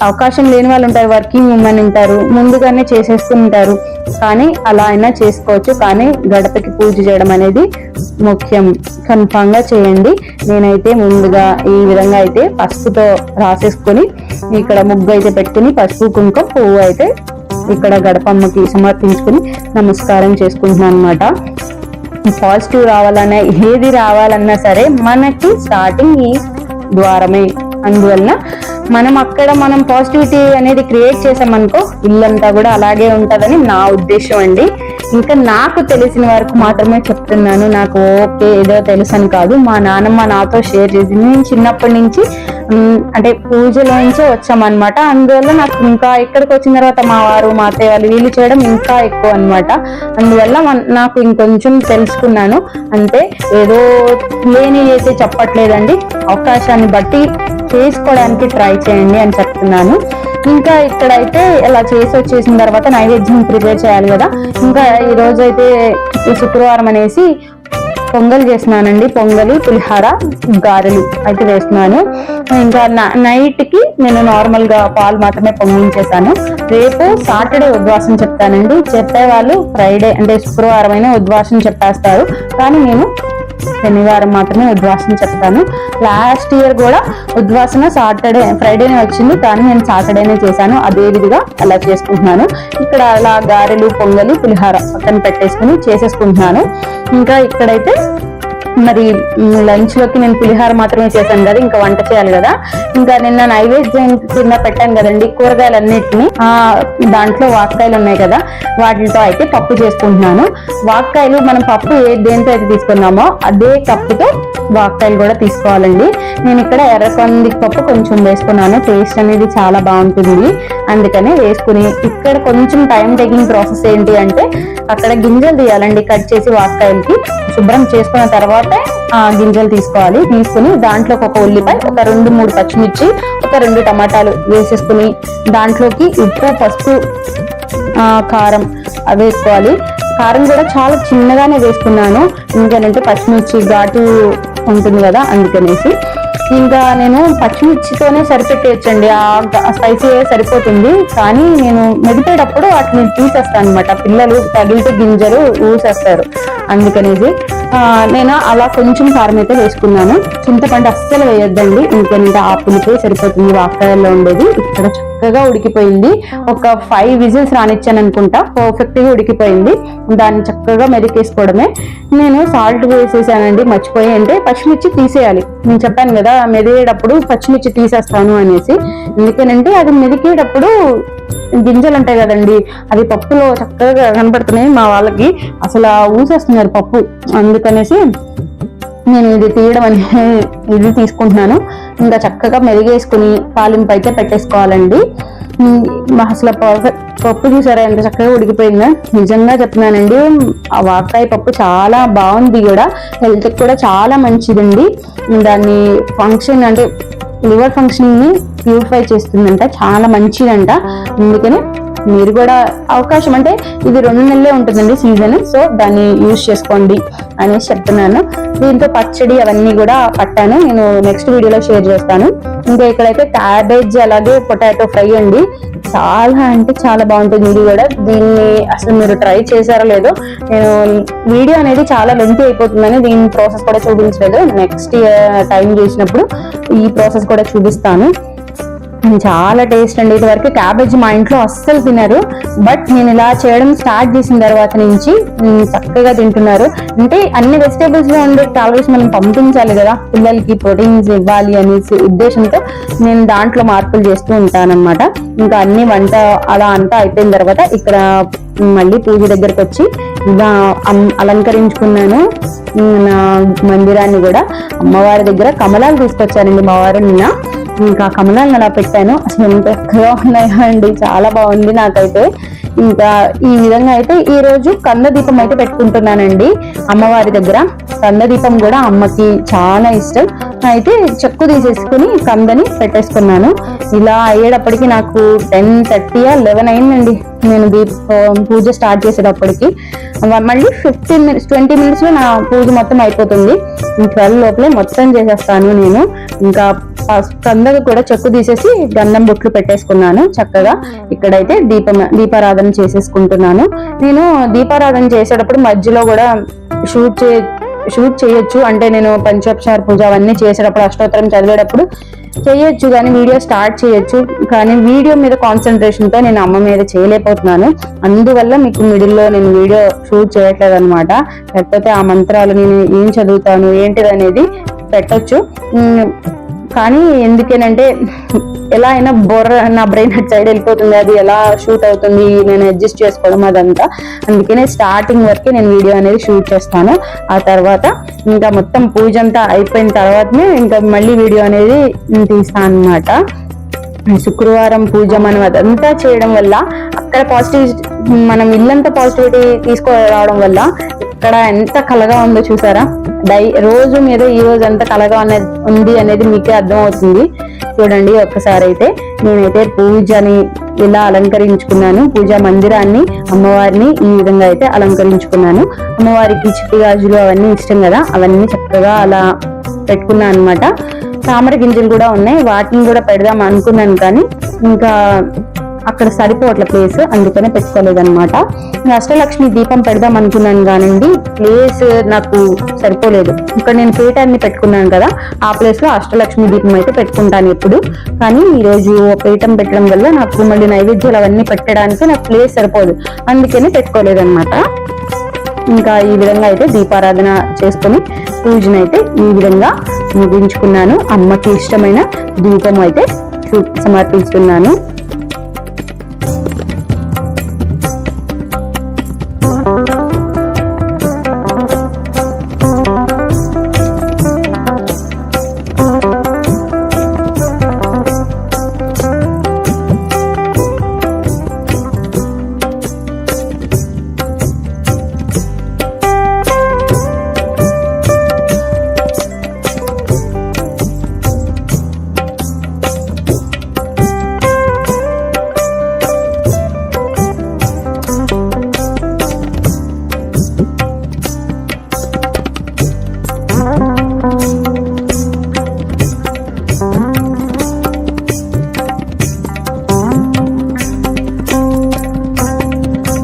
అవకాశం లేని వాళ్ళు ఉంటారు, వర్కింగ్ ఉమెన్ ఉంటారు, ముందుగానే చేసేస్తుంటారు, కానీ అలా అయినా చేసుకోవచ్చు. కానీ గడపకి పూజ చేయడం అనేది ముఖ్యం, కన్ఫామ్ గా చేయండి. నేనైతే ముందుగా ఈ విధంగా అయితే పసుపుతో రాసేసుకొని ఇక్కడ ముగ్గు అయితే పెట్టుకుని పసుపు కుంకుమ పువ్వు అయితే ఇక్కడ గడపమ్మకి సమర్పించుకుని నమస్కారం చేసుకుంటున్నాను అనమాట. పాజిటివ్ రావాలన్నా ఏది రావాలన్నా సరే మనకి స్టార్టింగ్ ఈ ద్వారమే. అందువల్ల మనం పాజిటివిటీ అనేది క్రియేట్ చేసామనుకో ఇల్లంతా కూడా అలాగే ఉంటదని నా ఉద్దేశం అండి. ఇంకా నాకు తెలిసిన వరకు మాత్రమే చెప్తున్నాను. నాకు ఏదో తెలుసు అని కాదు, మా నాన్నమ్మ నాతో షేర్ చేసింది. నేను చిన్నప్పటి నుంచి అంటే పూజలోంచే వచ్చామన్నమాట. అందువల్ల నాకు ఇంకా ఇక్కడికి వచ్చిన తర్వాత మా వారు మా అత్తయ్య వాళ్ళు వీళ్ళు చేయడం ఇంకా ఎక్కువ అనమాట. అందువల్ల నాకు ఇంకొంచెం తెలుసుకున్నాను. అంటే ఏదో లేని అయితే చెప్పట్లేదండి, అవకాశాన్ని బట్టి చేసుకోవడానికి ట్రై చేయండి అని చెప్తున్నాను. ఇంకా ఇక్కడైతే ఇలా చేసి వచ్చేసిన తర్వాత నైవేద్యం ప్రిపేర్ చేయాలి కదా. ఇంకా ఈ రోజు అయితే ఈ శుక్రవారం అనేసి పొంగల్ చేస్తున్నానండి. పొంగలి, పులిహార, గారెలు అయితే వేస్తున్నాను. ఇంకా నైట్ కి నేను నార్మల్ గా పాలు మాత్రమే పొంగించేసాను. రేపు సాటర్డే ఉద్వాసం చెప్తానండి. చెప్పేవాళ్ళు ఫ్రైడే అంటే శుక్రవారం అయినా ఉద్వాసం చెప్పేస్తారు, కానీ నేను శనివారం మాత్రమే ఉద్వాసన చెప్తాను. లాస్ట్ ఇయర్ కూడా ఉద్వాసన ఫ్రైడేనే వచ్చింది, కానీ నేను సాటర్డేనే చేశాను. అదే విధిగా అలా చేసుకుంటున్నాను. ఇక్కడ అలా గారెలు, పొంగలి, పులిహార పక్కన పెట్టేసుకుని చేసేసుకుంటున్నాను. ఇంకా ఇక్కడైతే మరి లంచ్ లోకి నేను పులిహార మాత్రమే చేశాను కదా, ఇంకా వంట చేయాలి కదా. ఇంకా నిన్న నైవేద్యం కింద పెట్టాను కదండి కూరగాయలన్నిటిని, దాంట్లో వాక్కాయలు ఉన్నాయి కదా, వాటితో అయితే పప్పు చేసుకుంటున్నాను. వాక్కాయలు మనం పప్పు దేంతో అయితే తీసుకున్నామో అదే కప్పుతో వాక్కాయలు కూడా తీసుకోవాలండి. నేను ఇక్కడ ఎర్రకంది పప్పు కొంచెం వేసుకున్నాను, టేస్ట్ అనేది చాలా బాగుంటుంది అందుకనే వేసుకుని. ఇక్కడ కొంచెం టైం టేకింగ్ ప్రాసెస్ ఏంటి అంటే అక్కడ గింజలు తీయాలండి, కట్ చేసి వాక్కాయలకి శుభ్రం చేసుకున్న తర్వాత ఆ గింజలు తీసుకోవాలి. తీసుకుని దాంట్లోకి ఒక ఉల్లిపాయ, ఒక 2-3 పచ్చిమిర్చి, ఒక 2 టమాటాలు వేసేసుకుని దాంట్లోకి ఉప్పు, పసుపు, కారం అవి వేసుకోవాలి. కారం కూడా చాలా చిన్నగానే వేసుకున్నాను, ఎందుకంటే పచ్చిమిర్చి ఘాటు ఉంటుంది కదా అందుకనేసి. ఇంకా నేను పచ్చిమిర్చితోనే సరిపెట్టేయచ్చండి, ఆ స్పైసీ సరిపోతుంది. కానీ నేను మెదిపేటప్పుడు వాటిని తీసేస్తాను అనమాట, పిల్లలు తగిలితే గింజలు ఊసేస్తారు అందుకనేసి. నేను అలా కొంచెం కారం అయితే వేసుకున్నాను. చింతపండు అస్సలు వేయొద్దండి, ఎందుకంటే ఆ పులిపే సరిపోతుంది వాక్కాయల్లో ఉండేది. ఇక్కడ చక్కగా ఉడికిపోయింది, ఒక 5 విజిల్స్ రానిచ్చాను అనుకుంటా, పర్ఫెక్ట్ గా ఉడికిపోయింది. దాన్ని చక్కగా మెదికేసుకోవడమే. నేను సాల్ట్ వేసేసానండి, మర్చిపోయి. అంటే పచ్చిమిర్చి తీసేయాలి, నేను చెప్పాను కదా మెదిగేటప్పుడు పచ్చిమిర్చి తీసేస్తాను అనేసి. ఎందుకనంటే అది మెదికేటప్పుడు గింజలు ఉంటాయి కదండి, అది పప్పులో చక్కగా కనపడుతున్నాయి మా వాళ్ళకి, అసలు ఊసేస్తున్నారు పప్పు, అందుకనేసి నేను ఇది తీయడం ఇది తీసుకుంటున్నాను. ఇంకా చక్కగా మెదిగేసుకుని తాలింపు అయితే పెట్టేసుకోవాలండి. అసలు పప్పు చూసారా ఎంత చక్కగా ఉడికిపోయిందో, నిజంగా చెప్తున్నానండి. ఆ వాక్కాయ పప్పు చాలా బాగుంది కూడా, హెల్త్ కూడా చాలా మంచిదండి. దాన్ని ఫంక్షన్ అంటే లివర్ ఫంక్షనింగ్ ని ప్యూరిఫై చేస్తుందంట, చాలా మంచిదంట. అందుకని మీరు కూడా అవకాశం అంటే ఇది 2 నెలలే ఉంటుందండి సీజన్, సో దాన్ని యూజ్ చేసుకోండి అనేసి చెప్తున్నాను. దీంతో పచ్చడి అవన్నీ కూడా పట్టాను, నేను నెక్స్ట్ వీడియోలో షేర్ చేస్తాను. ఇంకా ఇక్కడైతే క్యాబేజ్ అలాగే పొటాటో ఫ్రై అండి, చాలా అంటే చాలా బాగుంటుంది ఇది కూడా. దీన్ని అసలు మీరు ట్రై చేశారో లేదో, నేను వీడియో అనేది చాలా లెంతీ అయిపోతుందని దీని ప్రాసెస్ కూడా చూపించలేదు. నెక్స్ట్ టైం చేసినప్పుడు ఈ ప్రాసెస్ కూడా చూపిస్తాను. చాలా టేస్ట్ అండి. ఇదివరకు క్యాబేజ్ మా ఇంట్లో అస్సలు తినరు, బట్ నేను ఇలా చేయడం స్టార్ట్ చేసిన తర్వాత నుంచి చక్కగా తింటున్నారు. అంటే అన్ని వెజిటేబుల్స్ లో ఉండే క్యాలరీస్ మనం పంపించాలి కదా, పిల్లలకి ప్రోటీన్స్ ఇవ్వాలి అనేసి ఉద్దేశంతో నేను దాంట్లో మార్పులు చేస్తూ ఉంటానన్నమాట. ఇంకా అన్ని వంట అలా అంతా అయిపోయిన తర్వాత ఇక్కడ మళ్ళీ పూజ దగ్గరకు వచ్చి ఇలా అలంకరించుకున్నాను నా మందిరాన్ని కూడా. అమ్మవారి దగ్గర కమలాలు తీసుకొచ్చానండి మా వారు నిన్న, ఇంకా కమలాలను అలా పెట్టాను. అసలు ఎంత చక్కగా ఉన్నాయో అండి, చాలా బాగుంది నాకైతే. ఇంకా ఈ విధంగా అయితే ఈ రోజు కంద దీపం అయితే పెట్టుకుంటున్నానండి అమ్మవారి దగ్గర. కంద దీపం కూడా అమ్మకి చాలా ఇష్టం, అయితే చెక్కు తీసేసుకుని కందని పెట్టేసుకున్నాను. ఇలా అయ్యేటప్పటికి నాకు 10:30 or 11 అయిందండి నేను పూజ స్టార్ట్ చేసేటప్పటికి. మళ్ళీ 15 minutes 20 minutes లో నా పూజ మొత్తం అయిపోతుంది. 12 లోపలే మొత్తం చేసేస్తాను నేను. ఇంకా కందకు కూడా చెక్కు తీసేసి గంధం బొట్లు పెట్టేసుకున్నాను చక్కగా. ఇక్కడైతే దీపారాధన చేసేసుకుంటున్నాను. నేను దీపారాధన చేసేటప్పుడు మధ్యలో కూడా షూట్ చేయొచ్చు, అంటే నేను పంచోపచార పూజ అవన్నీ చేసేటప్పుడు అష్టోత్తరం చదివేటప్పుడు చేయొచ్చు, కానీ వీడియో స్టార్ట్ చేయొచ్చు. కానీ వీడియో మీద కాన్సన్ట్రేషన్ తో నేను అమ్మ మీద చేయలేకపోతున్నాను, అందువల్ల మీకు మిడిల్లో నేను వీడియో షూట్ చేయట్లేదు అనమాట. లేకపోతే ఆ మంత్రాలు నేను ఏం చదువుతాను ఏంటిది అనేది పెట్టొచ్చు. కానీ ఎందుకేనంటే ఎలా అయినా నా బ్రెయిన్ అట్ సైడ్ వెళ్ళిపోతుంది, అది ఎలా షూట్ అవుతుంది నేను అడ్జస్ట్ చేసుకోవడం అదంతా. అందుకనే స్టార్టింగ్ వరకే నేను వీడియో అనేది షూట్ చేస్తాను. ఆ తర్వాత ఇంకా మొత్తం పూజ అంతా అయిపోయిన తర్వాతనే ఇంకా మళ్ళీ వీడియో అనేది తీస్తాను అన్నమాట. శుక్రవారం పూజ మనం అదంతా చేయడం వల్ల అక్కడ మనం ఇల్లంతా పాజిటివిటీ తీసుకురావడం వల్ల ఇక్కడ ఎంత కలగా ఉందో చూసారా. రోజు మీద ఈ రోజు ఎంత కలగా ఉంది అనేది మీకే అర్థం అవుతుంది. చూడండి ఒక్కసారి అయితే నేనైతే పూజని ఇలా అలంకరించుకున్నాను, పూజా మందిరాన్ని అమ్మవారిని ఈ విధంగా అయితే అలంకరించుకున్నాను. అమ్మవారికి చిట్టి గాజులు అవన్నీ ఇష్టం కదా, అవన్నీ చక్కగా అలా పెట్టుకున్నాను అనమాట. తామర గింజలు కూడా ఉన్నాయి, వాటిని కూడా పెడదాం అనుకున్నాను కానీ ఇంకా అక్కడ సరిపోవట్ల ప్లేస్, అందుకనే పెట్టుకోలేదన్నమాట. అష్టలక్ష్మి దీపం పెడదాం అనుకున్నాను కానండి ప్లేస్ నాకు సరిపోలేదు. ఇక్కడ నేను పీఠాన్ని పెట్టుకున్నాను కదా, ఆ ప్లేస్ లో అష్టలక్ష్మి దీపం అయితే పెట్టుకుంటాను ఎప్పుడు. కానీ ఈ రోజు పీఠం పెట్టడం వల్ల నాకు మళ్ళీ నైవేద్యాలు అవన్నీ పెట్టడానికి నాకు ప్లేస్ సరిపోదు, అందుకని పెట్టుకోలేదన్నమాట. ఇంకా ఈ విధంగా అయితే దీపారాధన చేసుకుని పూజనైతే ఈ విధంగా ముగించుకున్నాను. అమ్మకి ఇష్టమైన ధూపం అయితే సమర్పిస్తున్నాను.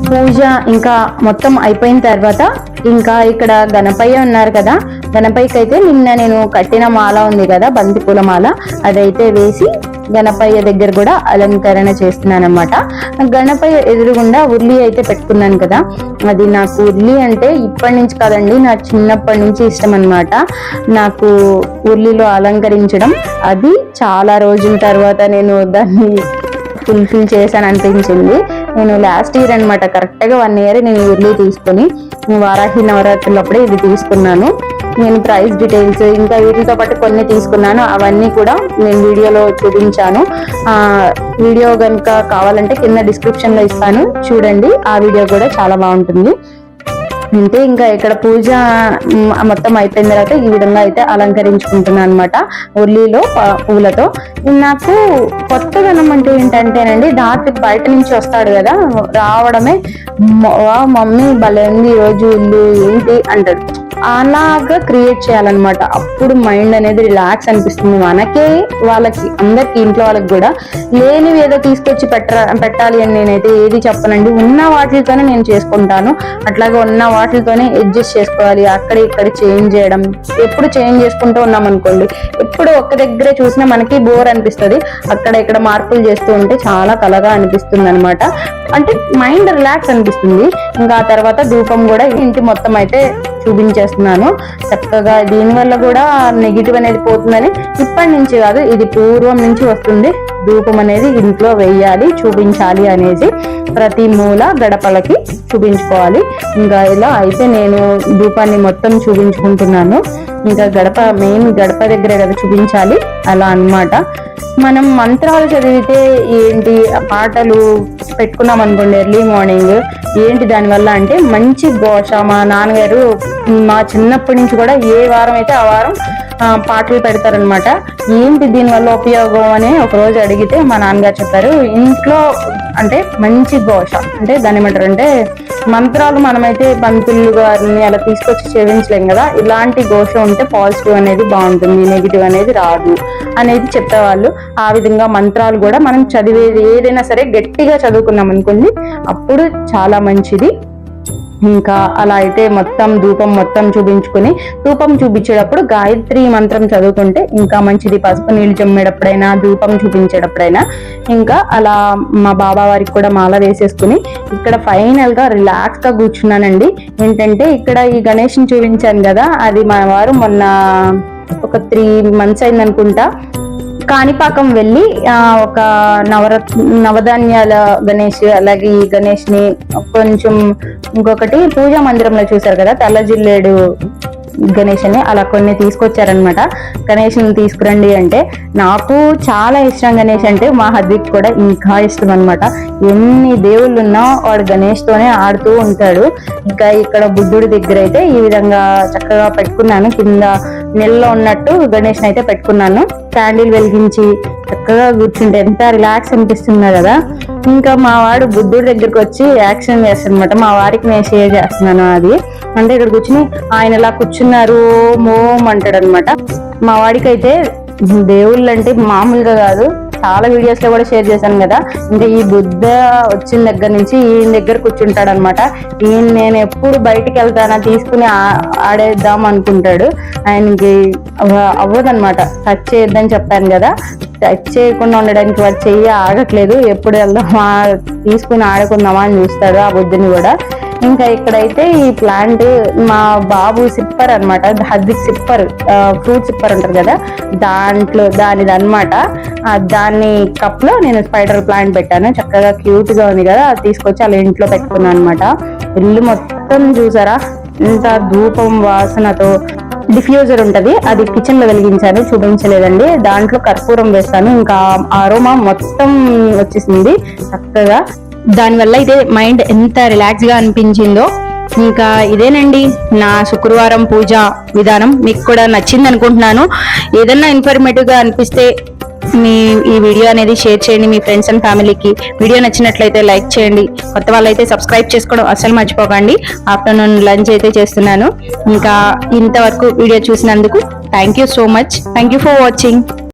పూజ ఇంకా మొత్తం అయిపోయిన తర్వాత ఇంకా ఇక్కడ గణపయ్య ఉన్నారు కదా, గణపయ్యకి అయితే నిన్న నేను కట్టిన మాల ఉంది కదా, బంతిపూల మాల, అదైతే వేసి గణపయ్య దగ్గర కూడా అలంకరణ చేస్తున్నాను అనమాట. గణపయ్య ఎదురుగుండా ఉర్లి అయితే పెట్టుకున్నాను కదా, అది నాకు ఉర్లి అంటే ఇప్పటి నుంచి కాదండి, నా చిన్నప్పటి నుంచి ఇష్టం అనమాట. నాకు ఉర్లిలో అలంకరించడం, అది చాలా రోజుల తర్వాత నేను దాన్ని ఫుల్ఫిల్ చేశాను అనిపించింది. నేను లాస్ట్ ఇయర్ అనమాట, కరెక్ట్గా 1 ఇయర్ నేను ఉర్లి తీసుకొని వారాహి నవరాత్రులప్పుడే ఇది తీసుకున్నాను. నేను ప్రైస్ డీటెయిల్స్ ఇంకా వీటితో పాటు కొన్ని తీసుకున్నాను, అవన్నీ కూడా నేను వీడియోలో చూపించాను. వీడియో కనుక కావాలంటే కింద డిస్క్రిప్షన్లో ఇస్తాను, చూడండి. ఆ వీడియో కూడా చాలా బాగుంటుంది. అంటే ఇంకా ఇక్కడ పూజ మొత్తం అయిపోయిన తర్వాత ఈ విధంగా అయితే అలంకరించుకుంటున్నాను అనమాట, ఉర్లీలో పూలతో. నాకు కొత్తదనం అంటే ఏంటంటేనండి, రాత్రి బయట నుంచి వస్తాడు కదా, రావడమే మమ్మీ భలే ఉంది ఈరోజు ఇల్లు ఏంటి అంటాడు, అలాగా క్రియేట్ చేయాలన్నమాట. అప్పుడు మైండ్ అనేది రిలాక్స్ అనిపిస్తుంది మనకే, వాళ్ళకి, అందరికి, ఇంట్లో వాళ్ళకి కూడా. లేనివి ఏదో తీసుకొచ్చి పెట్టాలి అని నేనైతే ఏది చెప్పనండి, ఉన్న వాటితోనే నేను చేసుకుంటాను. అట్లాగే ఉన్న వాటితోనే అడ్జస్ట్ చేసుకోవాలి. అక్కడ ఇక్కడ చేంజ్ చేయడం, ఎప్పుడు చేంజ్ చేసుకుంటూ ఉన్నాం అనుకోండి, ఎప్పుడు ఒక్క దగ్గరే చూసినా మనకి బోర్ అనిపిస్తుంది. అక్కడ ఇక్కడ మార్పులు చేస్తూ ఉంటే చాలా కలగా అనిపిస్తుంది అనమాట, అంటే మైండ్ రిలాక్స్ అనిపిస్తుంది. ఇంకా ఆ తర్వాత ధూపం కూడా ఇంటి మొత్తం అయితే చూపించేస్తున్నాను చక్కగా. దీనివల్ల కూడా నెగిటివ్ అనేది పోతుందని, ఇప్పటి నుంచి కాదు, ఇది పూర్వం నుంచి వస్తుంది. ధూపం అనేది ఇంట్లో వేయాలి, చూపించాలి అనేసి ప్రతి మూల గడపలకి చూపించుకోవాలి. ఇంకా ఇలా అయితే నేను ధూపాన్ని మొత్తం చూపించుకుంటున్నాను. ఇంకా మెయిన్ గడప దగ్గరే కదా చూపించాలి, అలా అన్నమాట. మనం మంత్రాలు చదివితే ఏంటి, పాటలు పెట్టుకున్నాం అనుకోండి ఎర్లీ మార్నింగ్, ఏంటి దానివల్ల అంటే మంచి ఘోష. మా నాన్నగారు మా చిన్నప్పటి నుంచి కూడా ఏ వారం అయితే ఆ వారం పాటలు పెడతారనమాట. ఏంటి దీనివల్ల ఉపయోగం అని ఒక రోజు అడిగితే మా నాన్నగారు చెప్పారు, ఇంట్లో అంటే మంచి ఘోష, అంటే దాని ఏమంటారు అంటే మంత్రాలు మనమైతే పంతులు గారిని అలా తీసుకొచ్చి చేయించలేం కదా, ఇలాంటి ఘోష ఉంటే పాజిటివ్ అనేది బాగుంటుంది, నెగిటివ్ అనేది రాదు అనేది చెప్పేవాళ్ళు. ఆ విధంగా మంత్రాలు కూడా మనం చదివేది ఏదైనా సరే గట్టిగా చదువుకున్నాం అనుకోండి, అప్పుడు చాలా మంచిది. ఇంకా అలా అయితే మొత్తం ధూపం మొత్తం చూపించుకుని, ధూపం చూపించేటప్పుడు గాయత్రి మంత్రం చదువుకుంటే ఇంకా మంచిది. పసుపు నీళ్ళు చెమ్మేటప్పుడైనా, ధూపం చూపించేటప్పుడైనా. ఇంకా అలా మా బాబా వారికి కూడా మాల వేసేసుకుని ఇక్కడ ఫైనల్ గా రిలాక్స్ గా కూర్చున్నానండి. ఏంటంటే ఇక్కడ ఈ గణేష్ని చూపించాను కదా, అది మా వారు మొన్న ఒక 3 months అయింది అనుకుంటా, కాణిపాకం వెళ్ళి ఒక నవధాన్యాల గణేష్, అలాగే ఈ గణేష్ ని కొంచెం ఇంకొకటి పూజా మందిరంలో చూసారు కదా తెల్ల జిల్లేడు గణేష్ అని, అలా కొన్ని తీసుకొచ్చారనమాట. గణేష్ని తీసుకురండి అంటే, నాకు చాలా ఇష్టం గణేష్ అంటే, మా హద్విక్ కూడా ఇంకా ఇష్టం అనమాట. ఎన్ని దేవుళ్ళు ఉన్నా వాడు గణేష్ తోనే ఆడుతూ ఉంటాడు. ఇంకా ఇక్కడ బుద్ధుడి దగ్గర అయితే ఈ విధంగా చక్కగా పెట్టుకున్నాను, కింద నెలలో ఉన్నట్టు గణేష్ అయితే పెట్టుకున్నాను. క్యాండిల్ వెలిగించి చక్కగా కూర్చుంటే ఎంత రిలాక్స్ అనిపిస్తుందో కదా. ఇంకా మా వాడు బుద్ధుడి దగ్గరికి వచ్చి యాక్షన్ చేస్తాడనమాట. మా వారికి నేను షేర్ చేస్తున్నాను అది, అంటే ఇక్కడ కూర్చుని ఆయన ఇలా కూర్చున్నారు మోమ్ అంటాడు అనమాట. మా వాడికి అయితే దేవుళ్ళు అంటే మామూలుగా కాదు, చాలా వీడియోస్ లో కూడా షేర్ చేశాను కదా. ఇంకా ఈ బుద్ధ వచ్చిన దగ్గర నుంచి ఈయన దగ్గర కూర్చుంటాడు అనమాట. ఈయన నేను ఎప్పుడు బయటికి వెళ్తానా తీసుకుని ఆడేద్దాం అనుకుంటాడు. ఆయనకి అవ్వదనమాట, టచ్ చేయొద్దని చెప్పాను కదా, టచ్ చేయకుండా ఉండడానికి వాడు చెయ్యి ఆగట్లేదు. ఎప్పుడు వెళ్దామా తీసుకుని ఆడుకుందామా అని చూస్తాడు ఆ బుద్ధిని కూడా. ఇంకా ఇక్కడైతే ఈ ప్లాంట్ మా బాబు సిప్పర్ అనమాట, హర్దిక్ సిప్పర్, ఫ్రూట్ సిప్పర్ ఉంటుంది కదా దానిది అనమాట. దాన్ని కప్ లో నేను స్పైడర్ ప్లాంట్ పెట్టాను, చక్కగా క్యూట్ గా ఉంది కదా, అది తీసుకొచ్చి అలా ఇంట్లో పెట్టుకున్నాను అనమాట. ఇల్లు మొత్తం చూసారా ఇంత ధూపం వాసనతో. డిఫ్యూజర్ ఉంటది, అది కిచెన్ లో వెలిగించాను, చూపించలేదండి. దాంట్లో కర్పూరం వేస్తాను, ఇంకా అరోమా మొత్తం వచ్చేసింది చక్కగా. దానివల్ల అయితే మైండ్ ఎంత రిలాక్స్ గా అనిపించిందో. ఇంకా ఇదేనండి నా శుక్రవారం పూజ విధానం. మీకు కూడా నచ్చింది అనుకుంటున్నాను. ఏదన్నా ఇన్ఫర్మేటివ్ గా అనిపిస్తే ఈ వీడియో అనేది షేర్ చేయండి మీ ఫ్రెండ్స్ అండ్ ఫ్యామిలీకి. వీడియో నచ్చినట్లయితే లైక్ చేయండి. కొత్త వాళ్ళైతే సబ్స్క్రైబ్ చేసుకోవడం అస్సలు మర్చిపోకండి. ఆఫ్టర్నూన్ లంచ్ అయితే చేస్తున్నాను. ఇంకా ఇంతవరకు వీడియో చూసినందుకు thank you so much. Thank you for watching.